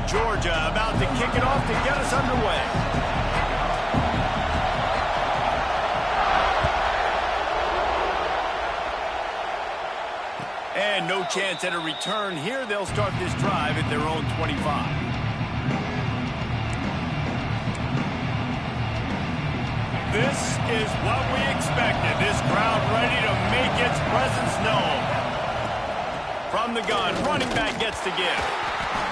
Georgia about to kick it off to get us underway. And no chance at a return here. They'll start this drive at their own 25. This is what we expected. This crowd ready to make its presence known. From the gun, running back gets to give.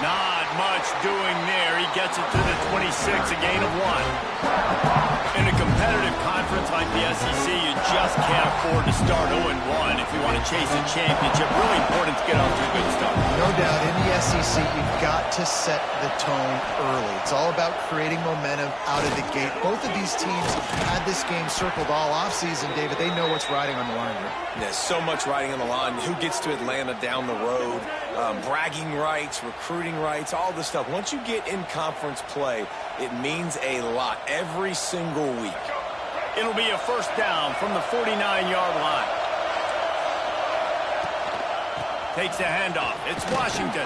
Not much doing there. He gets it to the 26, a gain of 1. In a competitive conference like the SEC, you just can't afford to start 0-1 if you want to chase a championship. Really important to get off to a good start. No doubt, in the SEC, you've got to set the tone early. It's all about creating momentum out of the gate. Both of these teams had this game circled all offseason, David. They know what's riding on the line here. There's so much riding on the line. Who gets to Atlanta down the road? Bragging rights, recruiting rights, all this stuff. Once you get in conference play, it means a lot every single week. It'll be a first down from the 49-yard line. Takes the handoff. It's Washington.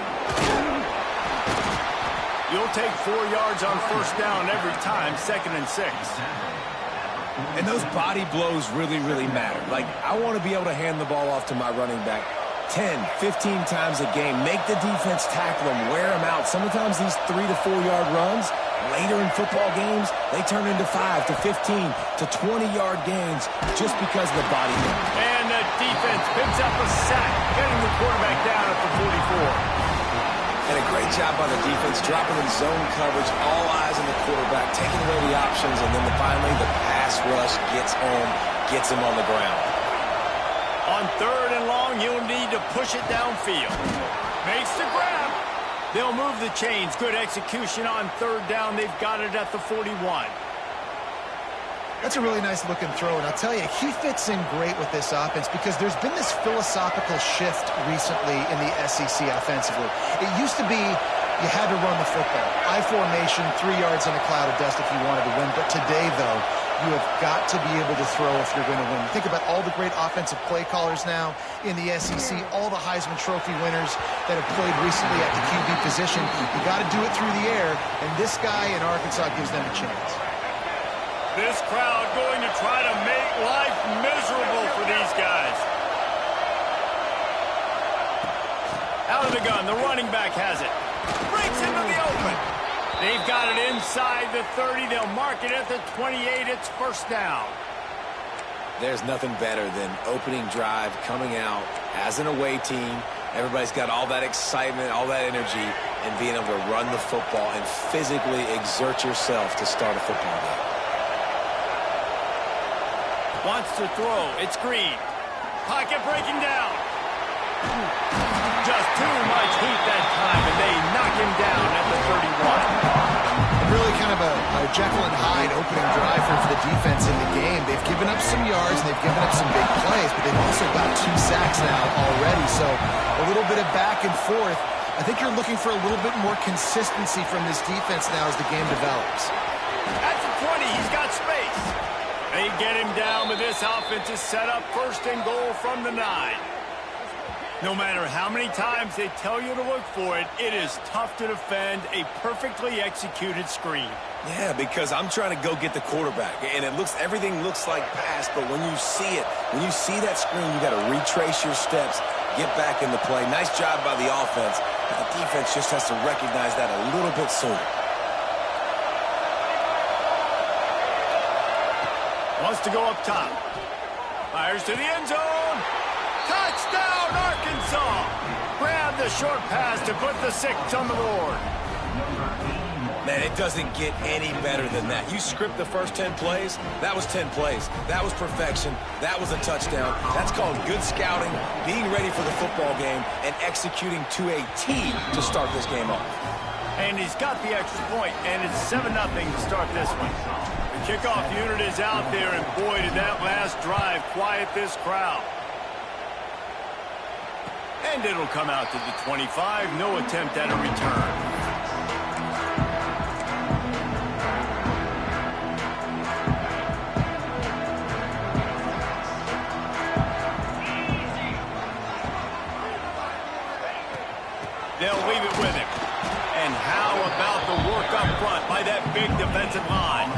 You'll take 4 yards on first down every time, 2nd and 6. And those body blows really, really matter. Like, I want to be able to hand the ball off to my running back 10, 15 times a game. Make the defense tackle them, wear them out. Sometimes these 3 to 4 yard runs, later in football games, they turn into 5 to 15 to 20-yard gains just because of the body. And the defense picks up a sack, getting the quarterback down at the 44. And a great job by the defense, dropping in zone coverage, all eyes on the quarterback, taking away the options, and then finally the pass rush gets home, gets him on the ground. On 3rd and long, you'll need to push it downfield. Makes the grab. They'll move the chains. Good execution on 3rd down. They've got it at the 41. That's a really nice looking throw, and I'll tell you, he fits in great with this offense because there's been this philosophical shift recently in the SEC offensively. It used to be you had to run the football. I formation, 3 yards in a cloud of dust if you wanted to win. But today, though, you have got to be able to throw if you're going to win. Think about all the great offensive play callers now in the SEC, all the Heisman Trophy winners that have played recently at the QB position. You got to do it through the air, and this guy in Arkansas gives them a chance. This crowd going to try to make life miserable for these guys. Out of the gun, the running back has it. Breaks into the open. They've got it inside the 30. They'll mark it at the 28. It's first down. There's nothing better than opening drive, coming out as an away team. Everybody's got all that excitement, all that energy, and being able to run the football and physically exert yourself to start a football game. Wants to throw. It's Green. Pocket breaking down. Just too much heat that time, and they knock him down at the 31. Really kind of a Jekyll and Hyde opening drive for the defense in the game. They've given up some yards, and they've given up some big plays, but they've also got 2 sacks now already. So a little bit of back and forth. I think you're looking for a little bit more consistency from this defense now as the game develops. At the 20, he's got space. They get him down, but this offense is set up 1st and goal from the 9. No matter how many times they tell you to look for it, it is tough to defend a perfectly executed screen. Yeah, because I'm trying to go get the quarterback, and everything looks like pass, but when you see it, when you see that screen, you got to retrace your steps, get back in the play. Nice job by the offense, but the defense just has to recognize that a little bit sooner. Wants to go up top. Fires to the end zone. Touchdown, Arkansas! Grab the short pass to put the 6 on the board. Man, it doesn't get any better than that. You script the first 10 plays, that was 10 plays. That was perfection. That was a touchdown. That's called good scouting, being ready for the football game, and executing to a T to start this game off. And he's got the extra point, and it's 7-0 to start this one. The kickoff unit is out there, and boy, did that last drive quiet this crowd. And it'll come out to the 25. No attempt at a return. They'll leave it with him. And how about the work up front by that big defensive line.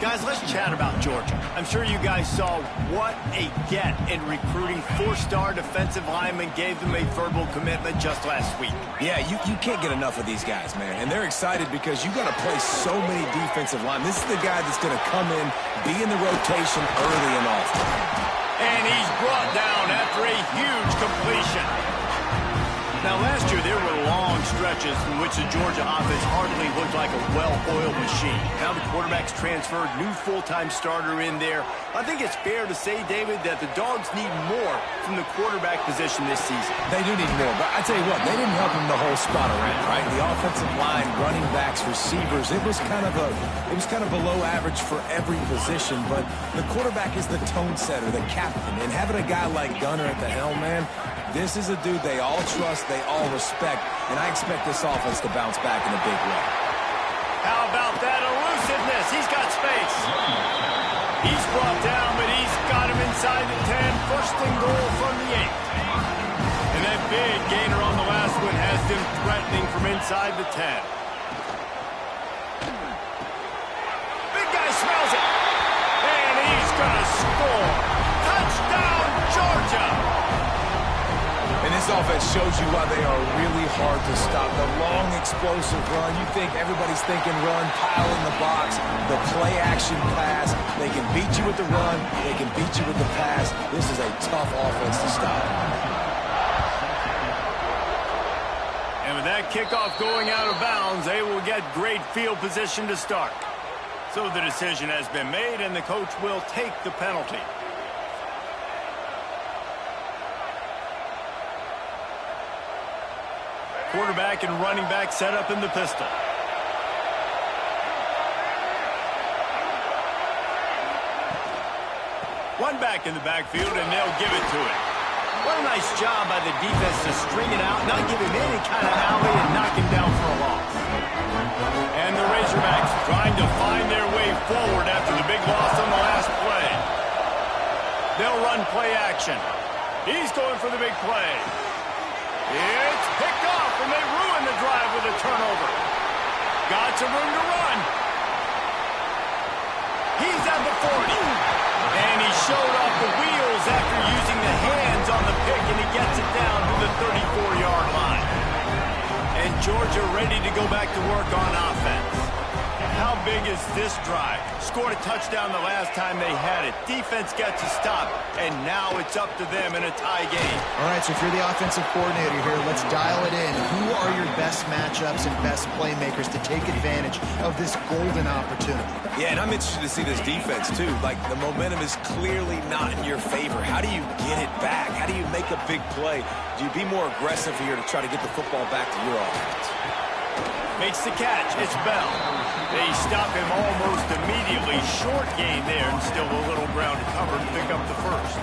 Guys, let's chat about Georgia. I'm sure you guys saw what a get in recruiting. 4-star defensive linemen gave them a verbal commitment just last week. Yeah, you can't get enough of these guys, man. And they're excited because you got to play so many defensive linemen. This is the guy that's going to come in, be in the rotation early and often. And he's brought down after a huge completion. Now, last year, there were long stretches in which the Georgia offense hardly looked like a well-oiled machine. Now the quarterback's transferred, new full-time starter in there. I think it's fair to say, David, that the Dogs need more from the quarterback position this season. They do need more, but I tell you what, they didn't help him the whole spot around, right? The offensive line, running backs, receivers, it was kind of below average for every position, but the quarterback is the tone setter, the captain, and having a guy like Gunner at the helm, man, this is a dude they all trust, they all respect, and I expect this offense to bounce back in a big way. How about that elusiveness? He's got space. He's brought down, but he's got him inside the 10. First and goal from the 8. And that big gainer on the last one has them threatening from inside the 10. Big guy smells it. And he's going to score. Touchdown, Georgia! And this offense shows you why they are really hard to stop. The long, explosive run. You think everybody's thinking run, pile in the box, the play-action pass. They can beat you with the run. They can beat you with the pass. This is a tough offense to stop. And with that kickoff going out of bounds, they will get great field position to start. So the decision has been made, and the coach will take the penalty. Quarterback and running back set up in the pistol. One back in the backfield, and they'll give it to him. What a nice job by the defense to string it out, not give him any kind of alley, and knock him down for a loss. And the Razorbacks trying to find their way forward after the big loss on the last play. They'll run play action. He's going for the big play. It's picked off, and they ruin the drive with a turnover. Got some room to run. He's at the 40. And he showed off the wheels after using the hands on the pick, and he gets it down to the 34-yard line. And Georgia ready to go back to work on offense. How big is this drive? Scored a touchdown the last time they had it. Defense gets a stop, and now it's up to them in a tie game. All right, so if you're the offensive coordinator here, let's dial it in. Who are your best matchups and best playmakers to take advantage of this golden opportunity? Yeah, and I'm interested to see this defense, too. Like, the momentum is clearly not in your favor. How do you get it back? How do you make a big play? Do you be more aggressive here to try to get the football back to your offense? Makes the catch. It's Bell. They stop him almost immediately. Short gain there, and still a little ground to cover to pick up the first.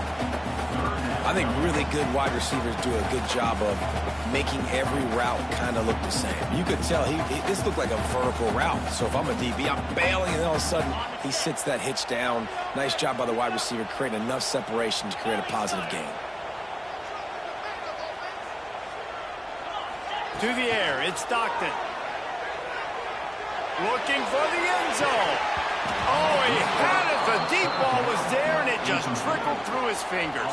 I think really good wide receivers do a good job of making every route kind of look the same. You could tell this looked like a vertical route. So if I'm a DB, I'm bailing, and then all of a sudden he sits that hitch down. Nice job by the wide receiver creating enough separation to create a positive gain. To the air, it's Stockton. Looking for the end zone. Oh, he had it. The deep ball was there, and it just trickled through his fingers.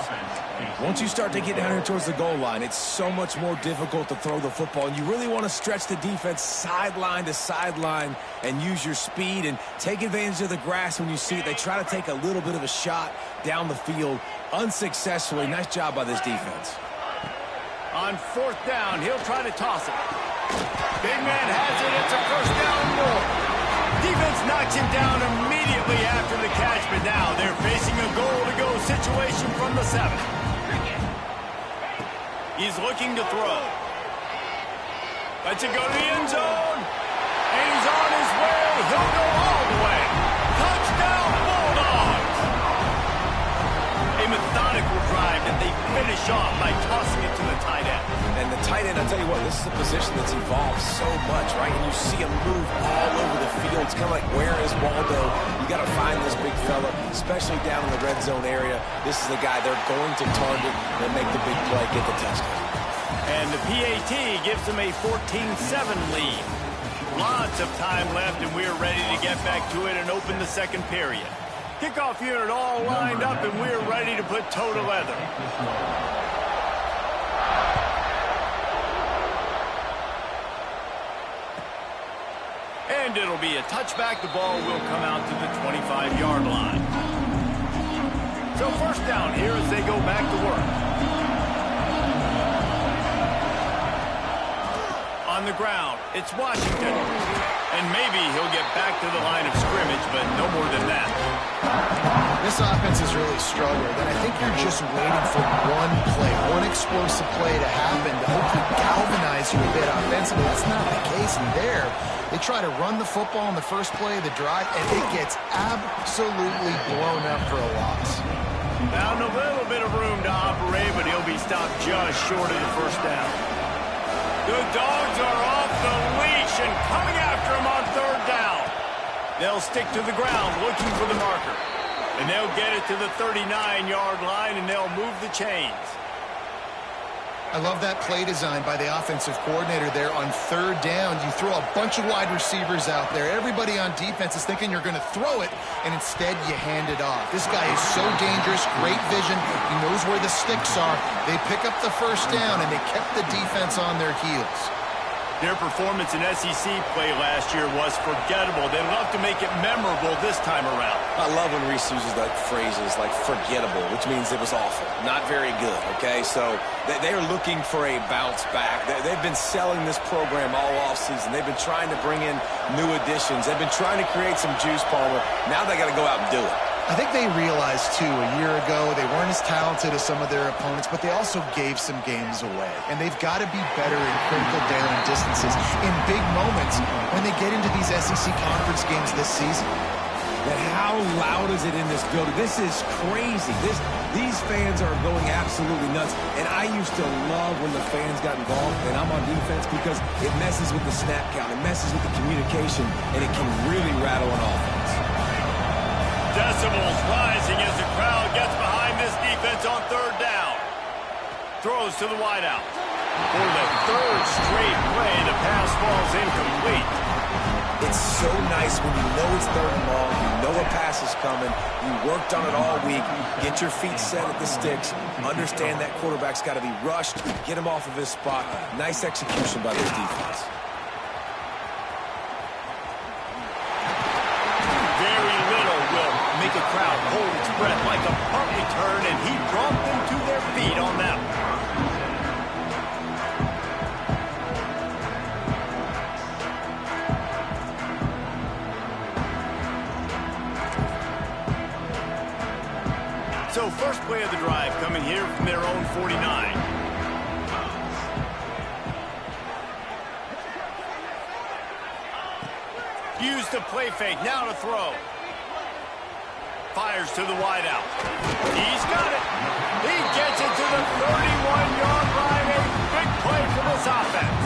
Once you start to get down here towards the goal line, it's so much more difficult to throw the football, and you really want to stretch the defense sideline to sideline and use your speed and take advantage of the grass when you see it. They try to take a little bit of a shot down the field unsuccessfully. Nice job by this defense. On fourth down, he'll try to toss it. Big man has it. It's a first down and more. Defense knocks him down immediately after the catch, but now they're facing a goal-to-go situation from the 7. He's looking to throw. Lets it go to the end zone. And he's on his way. He'll go all the way. Touchdown, Bulldogs. A methodical drive that they finish off by tossing it to the tight end. And the tight end, I'll tell you what, this is a position that's evolved so much, right? And you see him move all over the field. It's kind of like, where is Waldo? You got to find this big fella, especially down in the red zone area. This is the guy they're going to target and make the big play, get the touchdown. And the PAT gives them a 14-7 lead. Lots of time left, and we are ready to get back to it and open the second period. Kickoff unit all lined up, and we're ready to put toe to leather. And it'll be a touchback. The ball will come out to the 25-yard line. So first down here as they go back to work. On the ground, it's Washington. And maybe he'll get back to the line of scrimmage, but no more than that. This offense has really struggled, and I think you're just waiting for one play, one explosive play to happen to hopefully galvanize you a bit offensively. That's not the case in there. They try to run the football in the first play of the drive, and it gets absolutely blown up for a loss. Found a little bit of room to operate, but he'll be stopped just short of the first down. The Dogs are off the leash and coming after him on third down. They'll stick to the ground looking for the marker. And they'll get it to the 39-yard line, and they'll move the chains. I love that play design by the offensive coordinator there on third down. You throw a bunch of wide receivers out there. Everybody on defense is thinking you're going to throw it, and instead you hand it off. This guy is so dangerous, great vision. He knows where the sticks are. They pick up the first down, and they kept the defense on their heels. Their performance in SEC play last year was forgettable. They'd love to make it memorable this time around. I love when Reese uses that phrases like forgettable, which means it was awful, not very good, okay? So they are looking for a bounce back. They've been selling this program all offseason. They've been trying to bring in new additions. They've been trying to create some juice, Palmer. Now they got to go out and do it. I think they realized, too, a year ago they weren't as talented as some of their opponents, but they also gave some games away. And they've got to be better in critical down distances in big moments when they get into these SEC conference games this season. But how loud is it in this building? This is crazy. These fans are going absolutely nuts. And I used to love when the fans got involved, and I'm on defense, because it messes with the snap count. It messes with the communication, and it can really rattle an offense. Decibels rising as the crowd gets behind this defense on third down. Throws to the wideout. For the third straight play, the pass falls incomplete. It's so nice when you know it's third and long, you know a pass is coming, you worked on it all week, get your feet set at the sticks, understand that quarterback's got to be rushed, get him off of his spot. Nice execution by this defense. Make a crowd hold its breath like a punt return, and he brought them to their feet on that one. So first play of the drive coming here from their own 49. Use the play fake, now to throw. Fires to the wideout. He's got it. He gets it to the 31-yard line. A big play for this offense.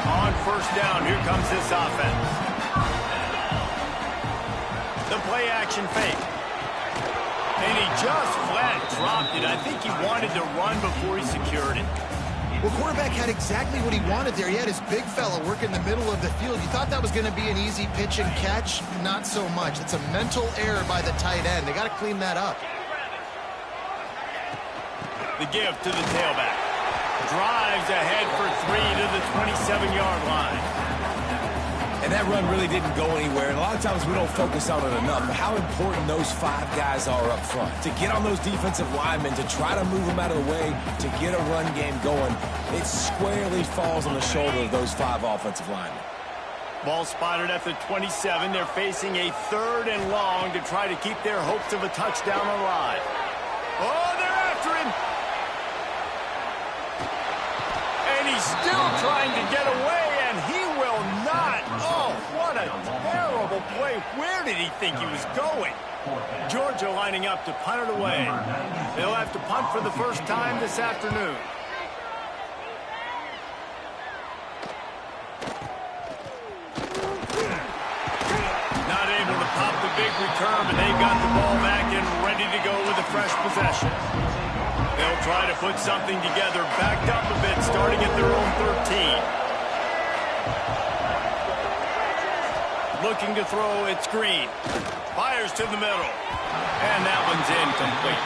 On first down, here comes this offense. The play action fake. And he just flat dropped it. I think he wanted to run before he secured it. Well, quarterback had exactly what he wanted there. He had his big fella work in the middle of the field. You thought that was going to be an easy pitch and catch? Not so much. It's a mental error by the tight end. They got to clean that up. The give to the tailback. Drives ahead for 3 to the 27-yard line. And that run really didn't go anywhere. And a lot of times we don't focus on it enough. But how important those 5 guys are up front. To get on those defensive linemen, to try to move them out of the way, to get a run game going, it squarely falls on the shoulder of those 5 offensive linemen. Ball spotted at the 27. They're facing a third and long to try to keep their hopes of a touchdown alive. Oh, they're after him. And he's still trying to get away, and he will not. Oh, what a terrible play. Where did he think he was going? Georgia lining up to punt it away. They'll have to punt for the first time this afternoon. Not able to pop the big return, but they've got the ball back and ready to go with a fresh possession. They'll try to put something together, backed up a bit, starting at their own 13. Looking to throw, it's Green. Fires to the middle. And that one's incomplete.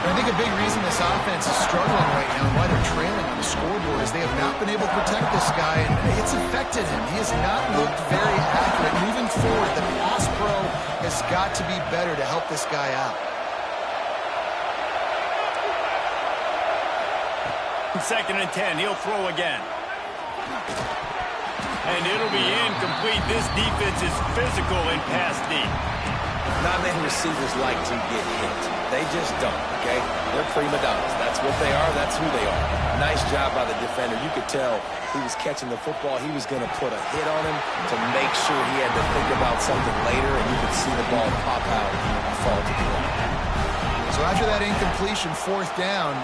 I think a big reason this offense is struggling right now and why they're trailing on the scoreboard is they have not been able to protect this guy, and it's affected him. He has not looked very accurate. Moving forward, the pass pro has got to be better to help this guy out. Second and 10, he'll throw again. And it'll be incomplete. This defense is physical in pass deep. Not many receivers like to get hit. They just don't, okay? They're prima donnas. That's what they are. That's who they are. Nice job by the defender. You could tell he was catching the football. He was going to put a hit on him to make sure he had to think about something later, and you could see the ball pop out and fall to the ground. So after that incompletion, fourth down,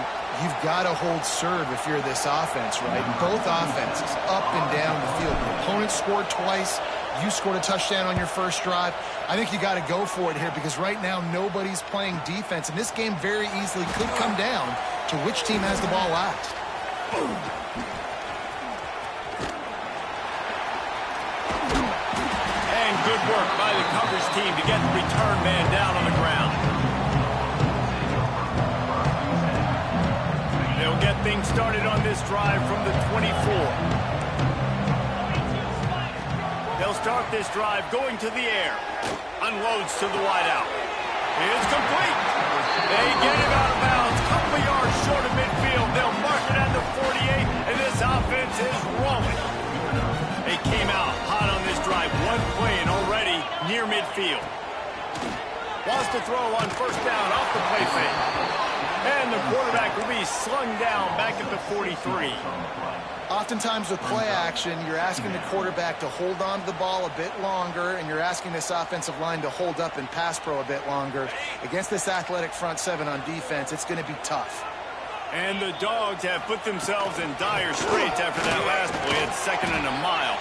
you've got to hold serve if you're this offense, right? Both offenses, up and down the field. The opponent scored twice. You scored a touchdown on your first drive. I think you got to go for it here because right now nobody's playing defense, and this game very easily could come down to which team has the ball last. And good work by the coverage team to get the return man down on the ground. They'll get things started on this drive from the 24. They'll start this drive going to the air. Unloads to the wideout. It's complete. They get him out of bounds. Couple yards short of midfield. They'll mark it at the 48, and this offense is rolling. They came out hot on this drive. One play and already near midfield. Wants to throw on first down off the play fake. And the quarterback will be slung down back at the 43. Oftentimes with play action, you're asking the quarterback to hold on to the ball a bit longer, and you're asking this offensive line to hold up and pass pro a bit longer. Against this athletic front seven on defense, it's going to be tough. And the Dogs have put themselves in dire straits after that last play at 2nd and a mile.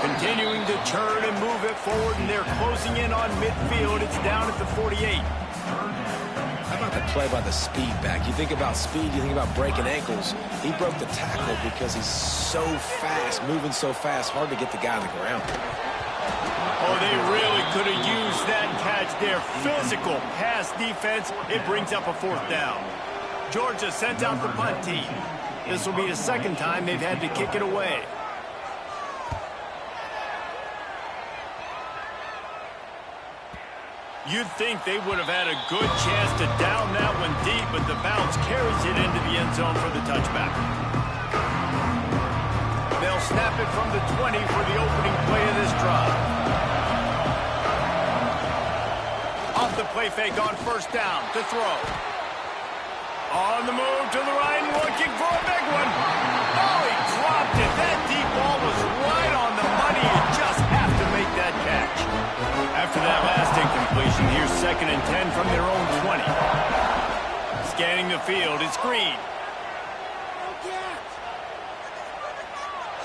Continuing to churn and move it forward, and they're closing in on midfield. It's down at the 48. How about the play by the speed back? You think about speed, you think about breaking ankles. He broke the tackle because he's so fast, moving so fast, hard to get the guy on the ground. Oh, they really could have used that catch there. Physical pass defense. It brings up a fourth down. Georgia sent out the punt team. This will be the second time they've had to kick it away. You'd think they would have had a good chance to down that one deep, but the bounce carries it into the end zone for the touchback. They'll snap it from the 20 for the opening play of this drive. Off the play fake on first down to throw. On the move to the right and looking for a big one. Oh, he dropped it. That deep ball was right on the money. You just have to make that catch. After that last incompletion, here's 2nd and 10 from their own 20. Scanning the field, it's Green.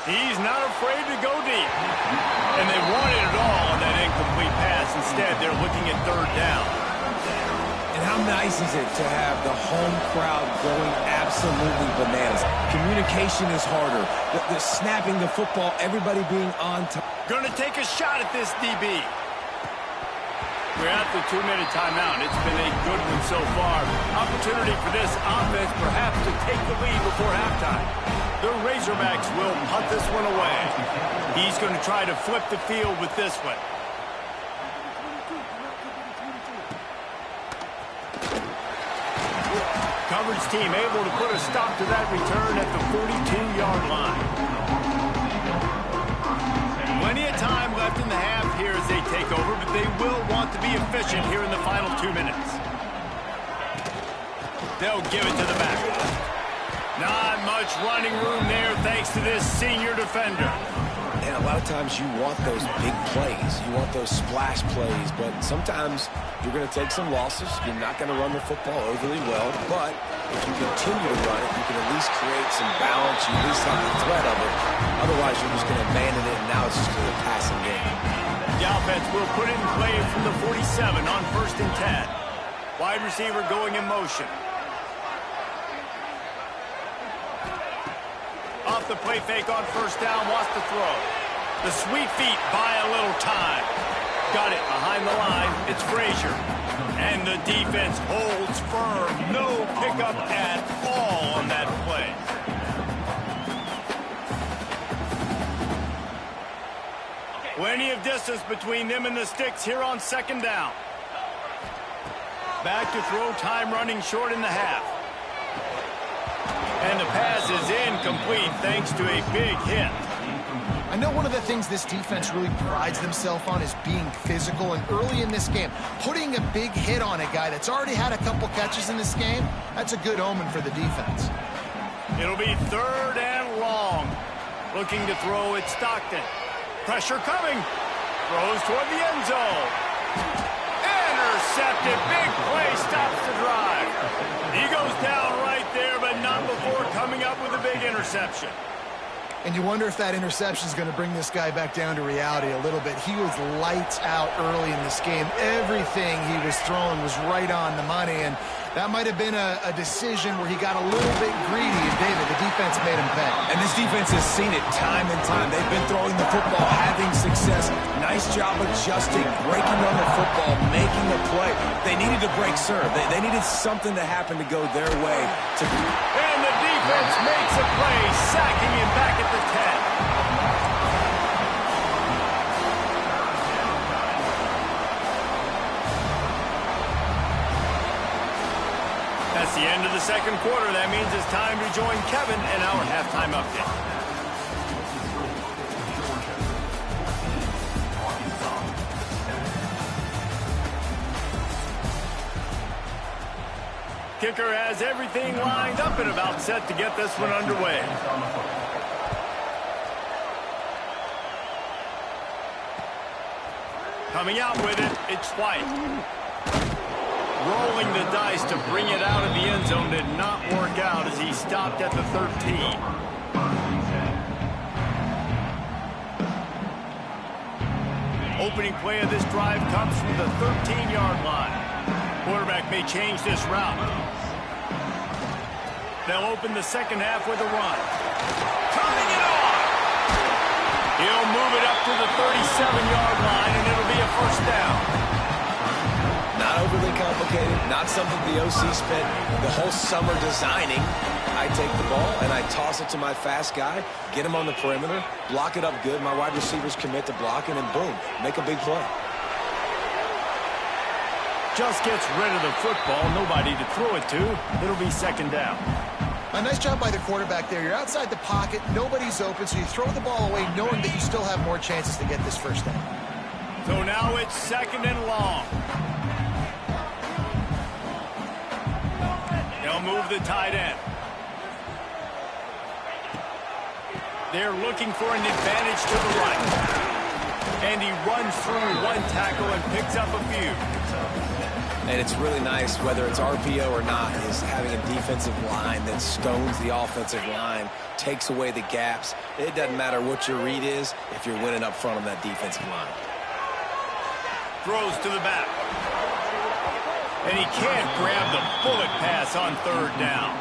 He's not afraid to go deep. And they wanted it all on that incomplete pass. Instead, they're looking at third down. And how nice is it to have the home crowd going absolutely bananas? Communication is harder. The snapping the football, everybody being on time. Going to take a shot at this DB. We're at the 2-minute timeout. It's been a good one so far. Opportunity for this offense perhaps to take the lead before halftime. The Razorbacks will punt this one away. He's going to try to flip the field with this one. Coverage team able to put a stop to that return at the 42-yard line. Plenty of time left in the half here as they take over, but they will want to be efficient here in the final 2 minutes. They'll give it to the back. Not much running room there thanks to this senior defender. And a lot of times you want those big plays. You want those splash plays, but sometimes you're going to take some losses. You're not going to run the football overly well, but if you continue to run it, you can at least create some balance. You at least have the threat of it. Otherwise, you're just going to abandon it, and now it's just a passing game. The offense will put it in play from the 47 on 1st and 10. Wide receiver going in motion. Off the play fake on first down, wants to throw. The sweet feet buy a little time. Got it behind the line. It's Frazier. And the defense holds firm. No pickup at all on that play. Plenty of distance between them and the sticks here on second down. Back to throw, time running short in the half. And the pass is incomplete thanks to a big hit. I know one of the things this defense really prides themselves on is being physical, and early in this game, putting a big hit on a guy that's already had a couple catches in this game, that's a good omen for the defense. It'll be 3rd and long. Looking to throw, it's Stockton. Pressure coming. Throws toward the end zone. Intercepted. Big play stops the drive. He goes down right there, but not before coming up with a big interception. And you wonder if that interception is going to bring this guy back down to reality a little bit. He was lights out early in this game. Everything he was throwing was right on the money, and that might have been a decision where he got a little bit greedy, and David, the defense made him pay. And this defense has seen it time and time. They've been throwing the football, having success. Nice job adjusting, breaking on the football, making a play. They needed to break serve. They needed something to happen to go their way. And the defense makes a play, sacking him back at the 10. That's the end of the second quarter. That means it's time to join Kevin in our halftime update. Kicker has everything lined up and about set to get this one underway. Coming out with it, it's White. Rolling the dice to bring it out of the end zone did not work out as he stopped at the 13. Opening play of this drive comes from the 13-yard line. Quarterback may change this route. They'll open the second half with a run. Coming it on! He'll move it up to the 37-yard line, and it'll be a first down. Not overly complicated, not something the OC spent the whole summer designing. I take the ball and I toss it to my fast guy, get him on the perimeter, block it up good. My wide receivers commit to blocking, and boom, make a big play. Just gets rid of the football, nobody to throw it to. It'll be second down. A nice job by the quarterback there. You're outside the pocket, nobody's open, so you throw the ball away knowing that you still have more chances to get this first down. So now it's 2nd and long. They'll move the tight end. They're looking for an advantage to the right. And he runs through one tackle and picks up a few. And it's really nice, whether it's RPO or not, is having a defensive line that stones the offensive line, takes away the gaps. It doesn't matter what your read is if you're winning up front on that defensive line. Throws to the back. And he can't grab the bullet pass on 3rd down.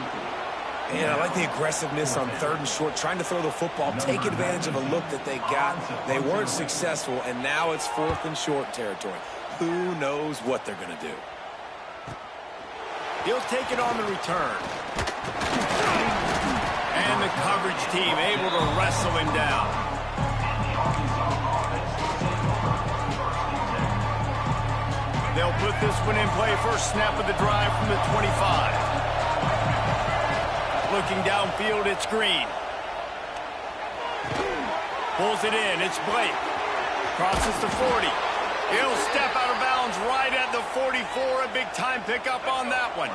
And I like the aggressiveness on 3rd and short, trying to throw the football, take advantage of a look that they got. They weren't successful, and now it's 4th and short territory. Who knows what they're going to do? He'll take it on the return. And the coverage team able to wrestle him down. They'll put this one in play. First snap of the drive from the 25. Looking downfield, it's Green. Pulls it in, it's Blake. Crosses to 40. He'll step out of bounds right at the 44. A big-time pickup on that one.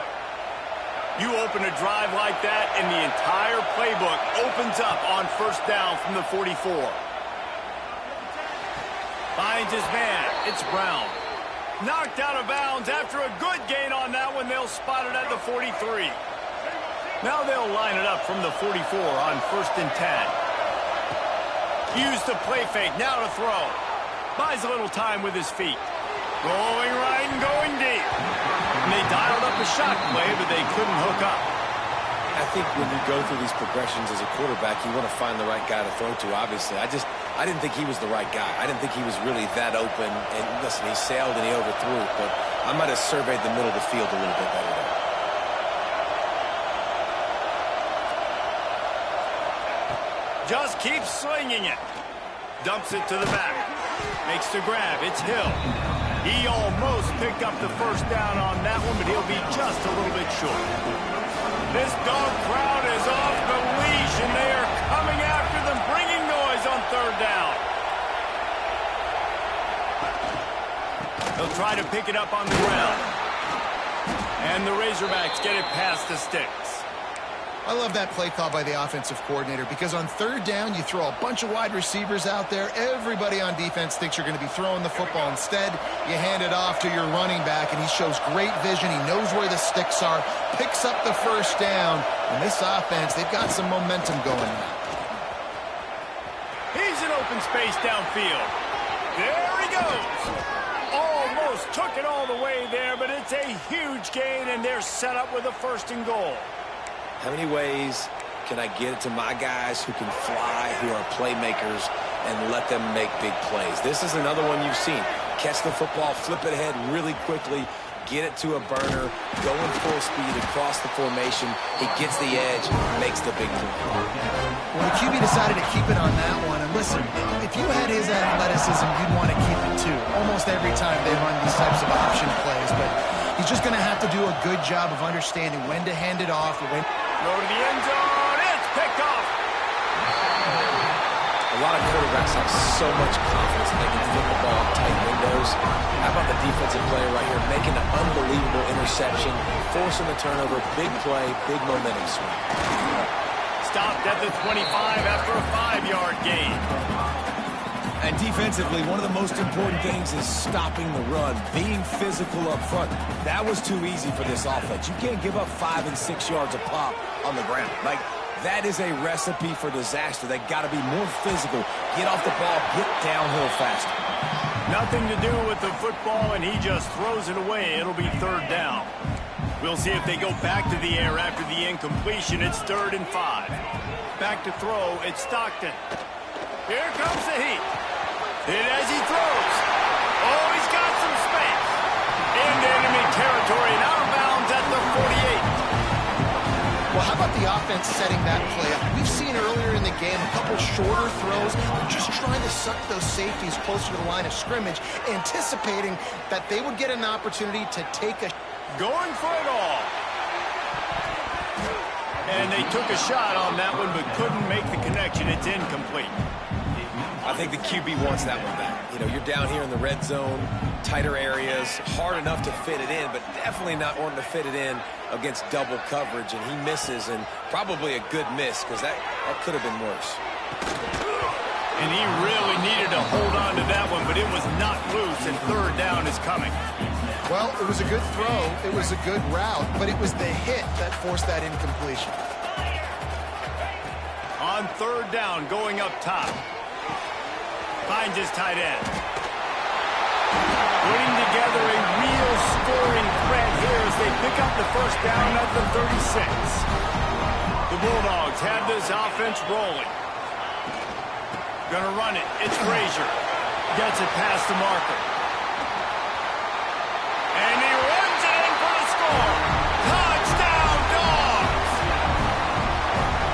You open a drive like that, and the entire playbook opens up on first down from the 44. Finds his man. It's Brown. Knocked out of bounds after a good gain on that one. They'll spot it at the 43. Now they'll line it up from the 44 on 1st and 10. Use the play fake. Now to throw. Buys a little time with his feet. Rolling right and going deep. And they dialed up a shot play, but they couldn't hook up. I think when you go through these progressions as a quarterback, you want to find the right guy to throw to, obviously. I didn't think he was the right guy. I didn't think he was really that open. And listen, he sailed and he overthrew it, but I might have surveyed the middle of the field a little bit better there. Just keeps swinging it. Dumps it to the back. Makes the grab. It's Hill. He almost picked up the first down on that one, but he'll be just a little bit short. This dog crowd is off the leash, and they are coming after them, bringing noise on third down. They'll try to pick it up on the ground. And the Razorbacks get it past the sticks. I love that play call by the offensive coordinator because on third down, you throw a bunch of wide receivers out there. Everybody on defense thinks you're going to be throwing the football. Instead, you hand it off to your running back, and he shows great vision. He knows where the sticks are, picks up the first down. And this offense, they've got some momentum going now. He's in open space downfield. There he goes. Almost took it all the way there, but it's a huge gain, and they're set up with a 1st and goal. How many ways can I get it to my guys who can fly, who are playmakers, and let them make big plays? This is another one you've seen. Catch the football, flip it ahead really quickly, get it to a burner, go in full speed across the formation. He gets the edge, makes the big play. Well, the QB decided to keep it on that one. And listen, if you had his athleticism, you'd want to keep it too. Almost every time they run these types of option plays. But he's just going to have to do a good job of understanding when to hand it off. Throw to the end zone. It's picked off. A lot of quarterbacks have so much confidence that they can flip the ball in tight windows. How about the defensive player right here making an unbelievable interception, forcing the turnover, big play, big momentum swing. Stopped at the 25 after a 5-yard gain. And defensively, one of the most important things is stopping the run, being physical up front. That was too easy for this offense. You can't give up 5 and 6 yards a pop on the ground. Like, that is a recipe for disaster. They got to be more physical, get off the ball, get downhill faster. Nothing to do with the football, and he just throws it away. It'll be 3rd down. We'll see if they go back to the air after the incompletion. It's 3rd and 5. Back to throw. It's Stockton. Here comes the heat. Hit as he throws. Oh, he's got some space. Into enemy territory and out of bounds at the 48. Well, how about the offense setting that play up? We've seen earlier in the game a couple shorter throws. They're just trying to suck those safeties closer to the line of scrimmage, anticipating that they would get an opportunity to take a... Going for it all. And they took a shot on that one, but couldn't make the connection. It's incomplete. I think the QB wants that one back. You know, you're down here in the red zone, tighter areas, hard enough to fit it in, but definitely not wanting to fit it in against double coverage, and he misses, and probably a good miss, because that could have been worse. And he really needed to hold on to that one, but it was not loose, and 3rd down is coming. Well, it was a good throw, it was a good route, but it was the hit that forced that incompletion. On 3rd down, going up top. Finds his tight end. Putting together a real scoring threat here as they pick up the 1st down at the 36. The Bulldogs have this offense rolling. Gonna run it. It's Frazier. Gets it past the marker. And he runs it in for the score. Touchdown, Dogs!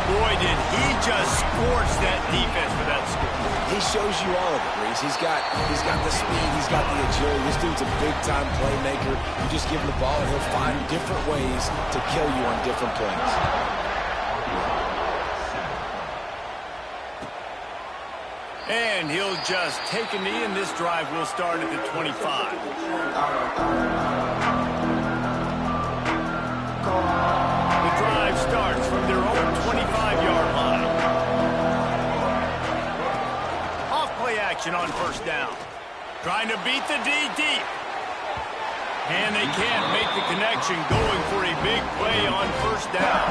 Boy, did he just scorch that defense for that score. He shows you all of it, Reese. He's got the speed, he's got the agility. This dude's a big-time playmaker. You just give him the ball, and he'll find different ways to kill you on different plays. And he'll just take a knee, and this drive will start at the 25. The drive starts from their own 25-yard line. Off-play action on 1st down. Trying to beat the D deep. And they can't make the connection, going for a big play on 1st down.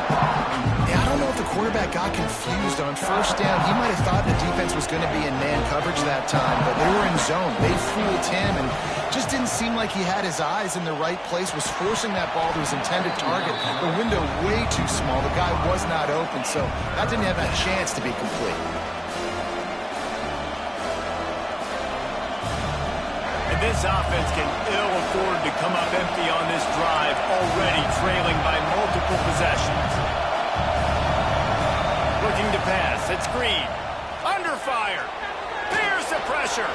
Yeah, I don't know if the quarterback got confused on 1st down. He might have thought the defense was going to be in man coverage that time, but they were in zone. They fooled him and just didn't seem like he had his eyes in the right place, was forcing that ball to his intended target. The window way too small. The guy was not open, so that didn't have a chance to be complete. This offense can ill afford to come up empty on this drive, already trailing by multiple possessions. Looking to pass. It's Green. Under fire. Fears the pressure.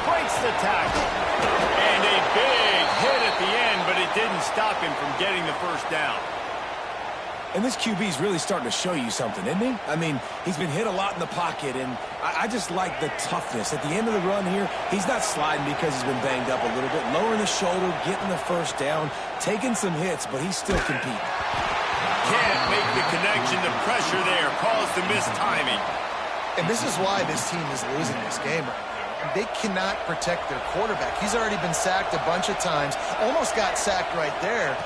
Breaks the tackle. And a big hit at the end, but it didn't stop him from getting the first down. And this QB's really starting to show you something, isn't he? I mean, he's been hit a lot in the pocket, and I just like the toughness. At the end of the run here, he's not sliding because he's been banged up a little bit. Lowering the shoulder, getting the first down, taking some hits, but he's still competing. Can't make the connection. The pressure there caused the missed timing. And this is why this team is losing this game right now. They cannot protect their quarterback. He's already been sacked a bunch of times, almost got sacked right there.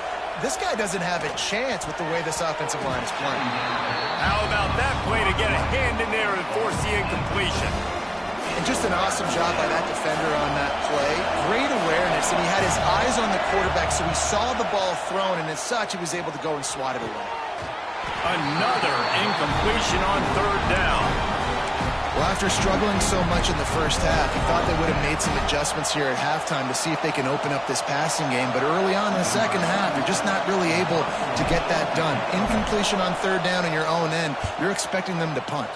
This guy doesn't have a chance with the way this offensive line is playing. How about that play to get a hand in there and force the incompletion? And just an awesome job by that defender on that play. Great awareness, and he had his eyes on the quarterback, so he saw the ball thrown, and as such, he was able to go and swat it away. Another incompletion on third down. Well, after struggling so much in the first half, he thought they would have made some adjustments here at halftime to see if they can open up this passing game. But early on in the second half, they're just not really able to get that done. Incompletion on third down in your own end, you're expecting them to punt.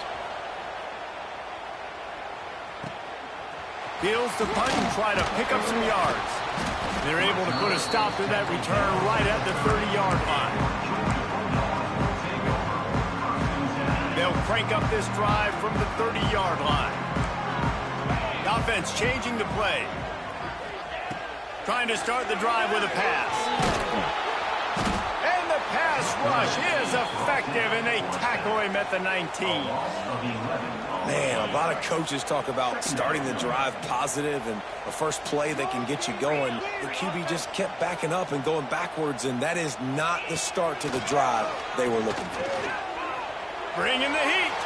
Fields to punt and try to pick up some yards. They're able to put a stop to that return right at the 30-yard line. They'll crank up this drive from the 30-yard line. The offense changing the play. Trying to start the drive with a pass. And the pass rush is effective, and they tackle him at the 19. Man, a lot of coaches talk about starting the drive positive and the first play that can get you going. The QB just kept backing up and going backwards, and that is not the start to the drive they were looking for. Bringing the heat.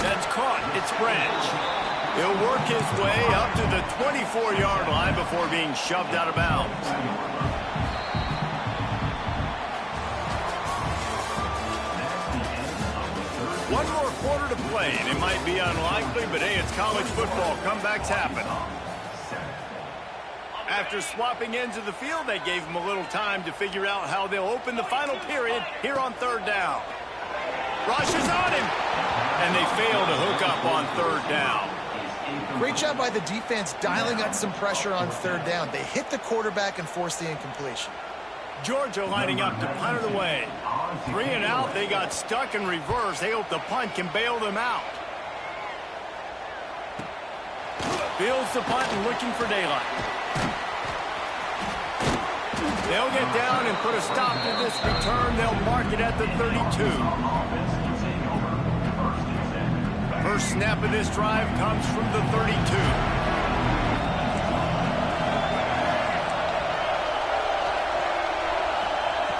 That's caught. It's Branch. He'll work his way up to the 24-yard line before being shoved out of bounds. One more quarter to play, and it might be unlikely, but hey, it's college football. Comebacks happen. After swapping ends of the field, they gave him a little time to figure out how they'll open the final period here on third down. Rushes on him, and they fail to hook up on third down. Great job by the defense dialing up some pressure on third down. They hit the quarterback and forced the incompletion. Georgia lining up to punt it away. 3 and out, they got stuck in reverse. They hope the punt can bail them out. Fields the punt and looking for daylight. They'll get down and put a stop to this return. They'll mark it at the 32. First snap of this drive comes from the 32.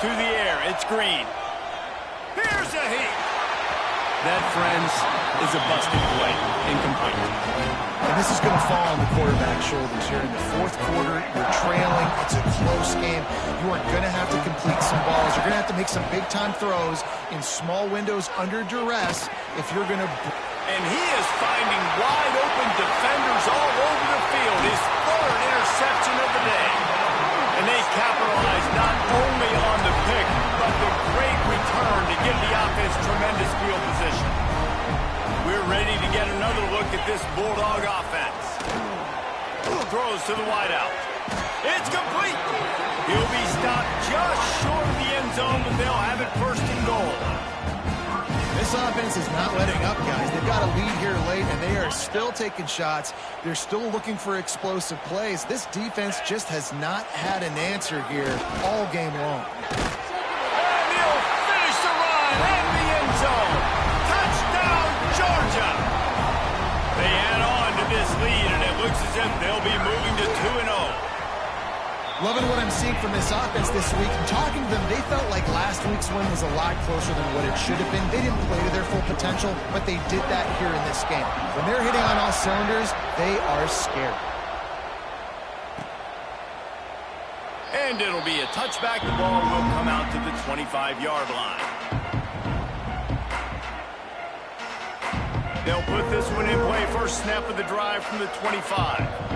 To the air, it's Green. Here's a heat. That, friends, is a busted play. Incomplete. And this is going to fall on the quarterback's shoulders here in the fourth quarter. You're trailing. It's a close game. You are going to have to complete some balls. You're going to have to make some big-time throws in small windows under duress if you're going to... And he is finding wide-open defenders all over the field. His third interception of the day. And they capitalize not only on the pick, but the great return to give the offense tremendous field position. We're ready to get another look at this Bulldog offense. Throws to the wideout. It's complete. He'll be stopped just short of the end zone, but they'll have it first and goal. This offense is not letting up, guys. They've got a lead here late, and they are still taking shots. They're still looking for explosive plays. This defense just has not had an answer here all game long. And he'll finish the run in the end zone. Touchdown, Georgia. They add on to this lead, and it looks as if they'll be moving to 2-0. Loving what I'm seeing from this offense this week. Talking to them, they felt like last week's win was a lot closer than what it should have been. They didn't play to their full potential, but they did that here in this game. When they're hitting on all cylinders, they are scared. And it'll be a touchback. The ball will come out to the 25-yard line. They'll put this one in play. First snap of the drive from the 25.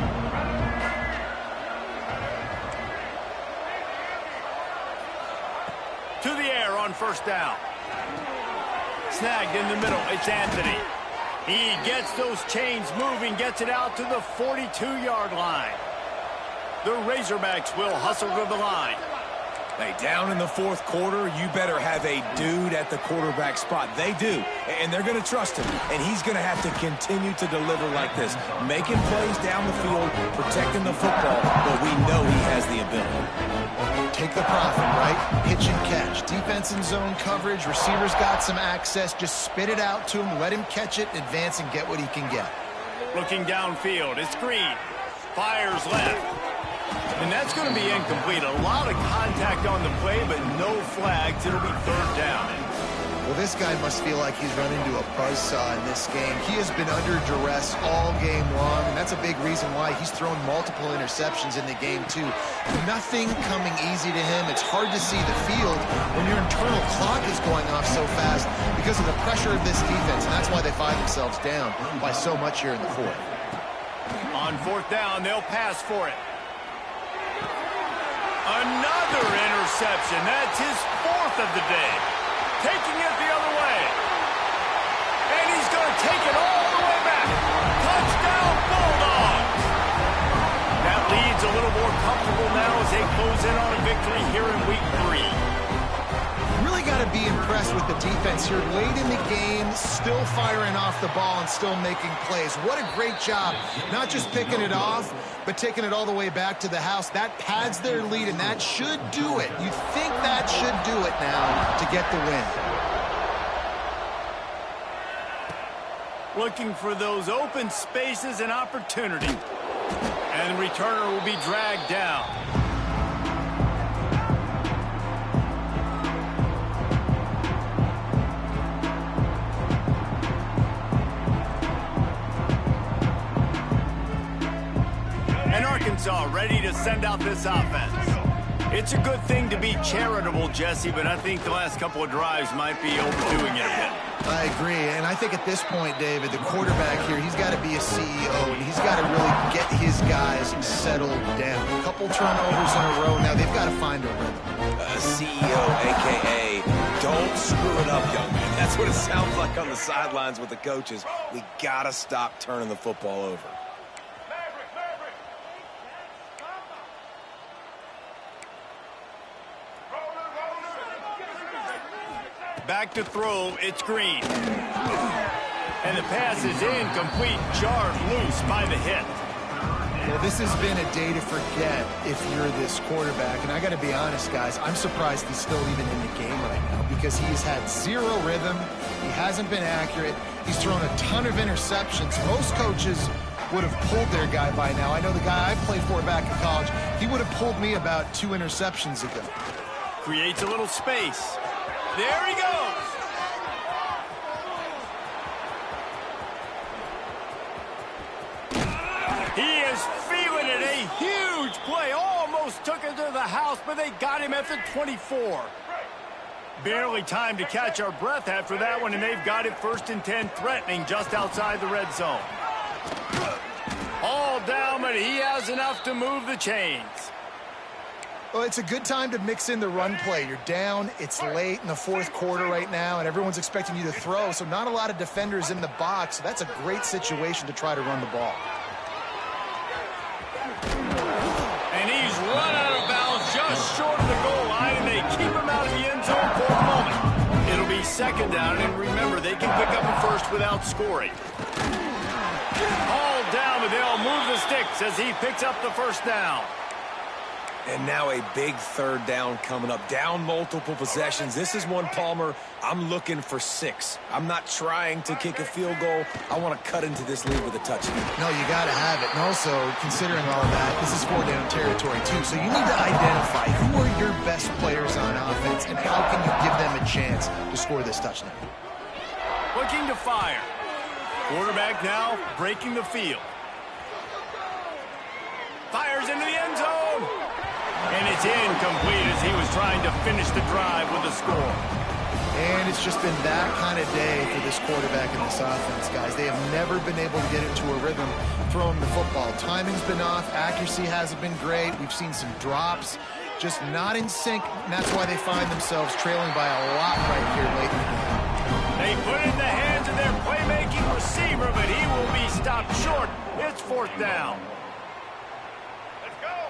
first down. Snagged in the middle. It's Anthony. He gets those chains moving, gets it out to the 42-yard line. The Razorbacks will hustle to the line. Hey, down in the fourth quarter, you better have a dude at the quarterback spot. They do, and they're going to trust him. And he's going to have to continue to deliver like this, making plays down the field, protecting the football, but we know he has the ability. Take the profit, right? Pitch and catch. Defense in zone coverage. Receivers got some access. Just spit it out to him. Let him catch it, advance, and get what he can get. Looking downfield. It's Green. Fires left. And that's going to be incomplete. A lot of contact on the play, but no flags. It'll be third down. Well, this guy must feel like he's run into a buzzsaw in this game. He has been under duress all game long, and that's a big reason why he's thrown multiple interceptions in the game, too. Nothing coming easy to him. It's hard to see the field when your internal clock is going off so fast because of the pressure of this defense, and that's why they find themselves down by so much here in the fourth. On fourth down, they'll pass for it. Another interception. That's his fourth of the day. Taking it the other way. And he's going to take it all the way back. Touchdown, Bulldogs. That lead's a little more comfortable now as they close in on a victory here in week 3. Really got to be impressed with the defense here. Late in the game, still firing off the ball and still making plays. What a great job. Not just picking it off, but taking it all the way back to the house. That pads their lead, and that should do it. You think that should do it now to get the win. Looking for those open spaces and opportunity. And the returner will be dragged down. Arkansas ready to send out this offense. It's a good thing to be charitable, Jesse, but I think the last couple of drives might be overdoing it a bit. I agree, and I think at this point, David, the quarterback here, he's got to be a CEO, and he's got to really get his guys settled down. A couple turnovers in a row now. They've got to find a rhythm. CEO, a.k.a. don't screw it up, young man. That's what it sounds like on the sidelines with the coaches. We got to stop turning the football over. Back to throw, it's Green. And the pass is incomplete, jarred loose by the hit. Well, this has been a day to forget if you're this quarterback. And I got to be honest, guys, I'm surprised he's still even in the game right now because he's had zero rhythm. He hasn't been accurate. He's thrown a ton of interceptions. Most coaches would have pulled their guy by now. I know the guy I played for back in college, he would have pulled me about 2 interceptions ago. Creates a little space. There he goes. He is feeling it. A huge play. Almost took it to the house, but they got him at the 24. Barely time to catch our breath after that one, and they've got it 1st and 10, threatening just outside the red zone. All down, but he has enough to move the chains. Well, it's a good time to mix in the run play. You're down, it's late in the fourth quarter right now, and everyone's expecting you to throw, so not a lot of defenders in the box. So that's a great situation to try to run the ball. And he's run out of bounds just short of the goal line, and they keep him out of the end zone for the moment. It'll be 2nd down, and remember, they can pick up a first without scoring. All down, but they'll move the sticks as he picks up the 1st down. And now a big 3rd down coming up. Down multiple possessions. This is one, Palmer, I'm looking for 6. I'm not trying to kick a field goal. I want to cut into this lead with a touchdown. No, you got to have it. And also, considering all of that, this is 4-down territory, too. So you need to identify who are your best players on offense and how can you give them a chance to score this touchdown. Looking to fire. Quarterback now breaking the field. Fires into the end zone. And it's incomplete as he was trying to finish the drive with a score. And it's just been that kind of day for this quarterback and this offense, guys. They have never been able to get into a rhythm throwing the football. Timing's been off. Accuracy hasn't been great. We've seen some drops. just not in sync, and that's why they find themselves trailing by a lot right here late in the game. They put it in the hands of their playmaking receiver, but he will be stopped short. It's 4th down.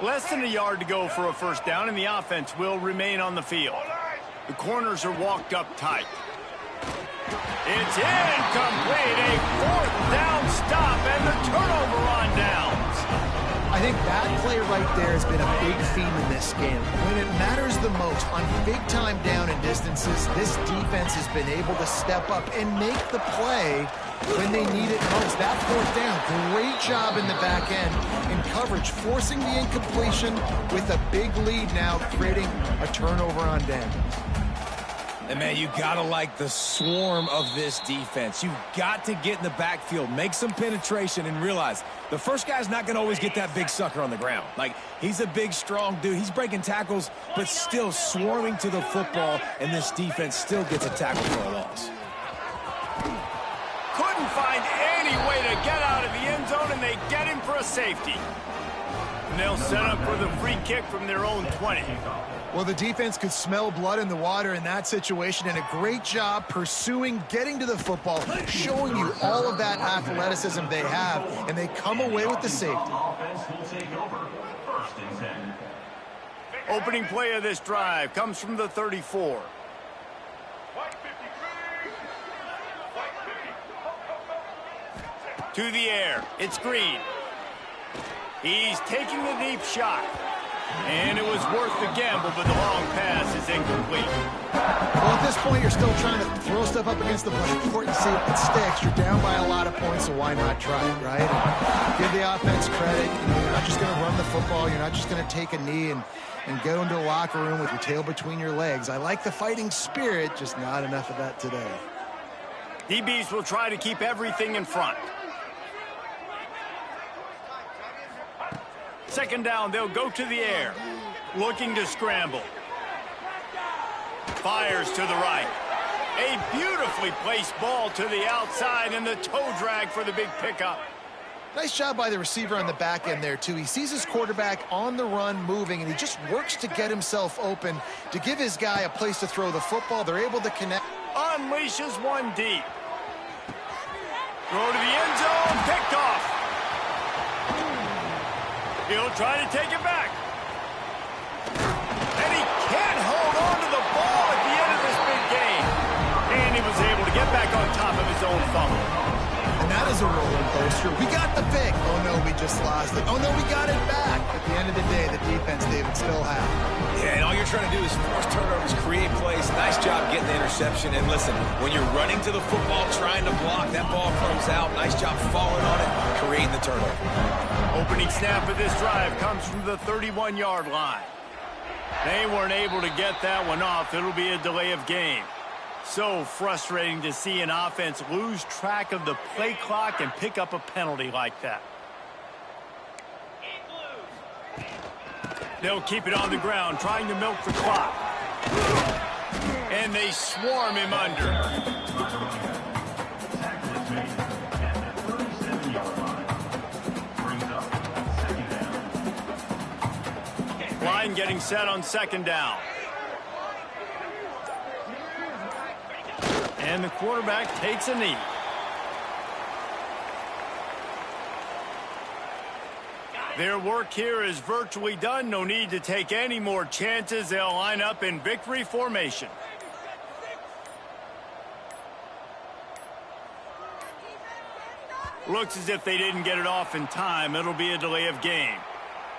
Less than a yard to go for a first down, and the offense will remain on the field. The corners are walked up tight. It's incomplete. A 4th down stop and the turnover on downs. I think that play right there has been a big theme in this game. When it matters the most, on big-time down and distances, this defense has been able to step up and make the play when they need it most. That 4th down, great job in the back end in coverage, forcing the incompletion with a big lead now, creating a turnover on downs. And, man, you got to like the swarm of this defense. You've got to get in the backfield, make some penetration, and realize the first guy's not going to always get that big sucker on the ground. Like, he's a big, strong dude. He's breaking tackles, but still swarming to the football, and this defense still gets a tackle for a loss. Couldn't find any way to get out of the end zone, and they get him for a safety. And they'll set up for the free kick from their own 20. Well, the defense could smell blood in the water in that situation, and a great job pursuing, getting to the football, showing you all of that athleticism they have, and they come away with the safety. Opening play of this drive comes from the 34. To the air, it's Green. He's taking the deep shot. And it was worth the gamble, but the long pass is incomplete. Well, at this point, you're still trying to throw stuff up against the blackboard and see if it sticks. You're down by a lot of points, so why not try it, right? And give the offense credit. You know, you're not just going to run the football. You're not just going to take a knee and go into the locker room with your tail between your legs. I like the fighting spirit, just not enough of that today. DBs will try to keep everything in front. Second down, they'll go to the air, looking to scramble. Fires to the right. A beautifully placed ball to the outside, and the toe drag for the big pickup. Nice job by the receiver on the back end there, too. He sees his quarterback on the run moving, and he just works to get himself open to give his guy a place to throw the football. They're able to connect. Unleashes one deep. Throw to the end zone, picked off. He'll try to take it back. And he can't hold on to the ball at the end of this big game. And he was able to get back on top of his own fumble. And that is a roller coaster. We got the pick. Oh, no, we just lost it. Oh, no, we got it back. At the end of the day, the defense, David, still have it. Yeah, and all you're trying to do is force turnovers, create plays. Nice job getting the interception. And listen, when you're running to the football, trying to block, that ball comes out. Nice job falling on it, creating the turnover. Opening snap of this drive comes from the 31-yard line. They weren't able to get that one off. It'll be a delay of game. So frustrating to see an offense lose track of the play clock and pick up a penalty like that. They'll keep it on the ground, trying to milk the clock. And they swarm him under. Line getting set on second down. And the quarterback takes a knee. Their work here is virtually done. No need to take any more chances. They'll line up in victory formation. Looks as if they didn't get it off in time. It'll be a delay of game.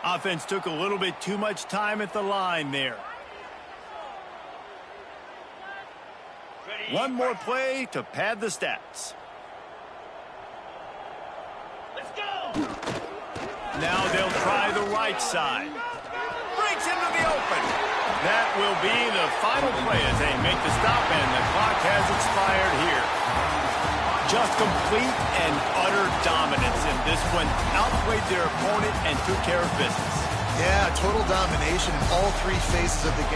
Offense took a little bit too much time at the line there. One more play to pad the stats. Let's go! Now they'll try the right side. Breaks into the open. That will be the final play as they make the stop, and the clock has expired here. Just complete and utter dominance in this one. Outplayed their opponent and took care of business. Yeah, total domination in all three phases of the game.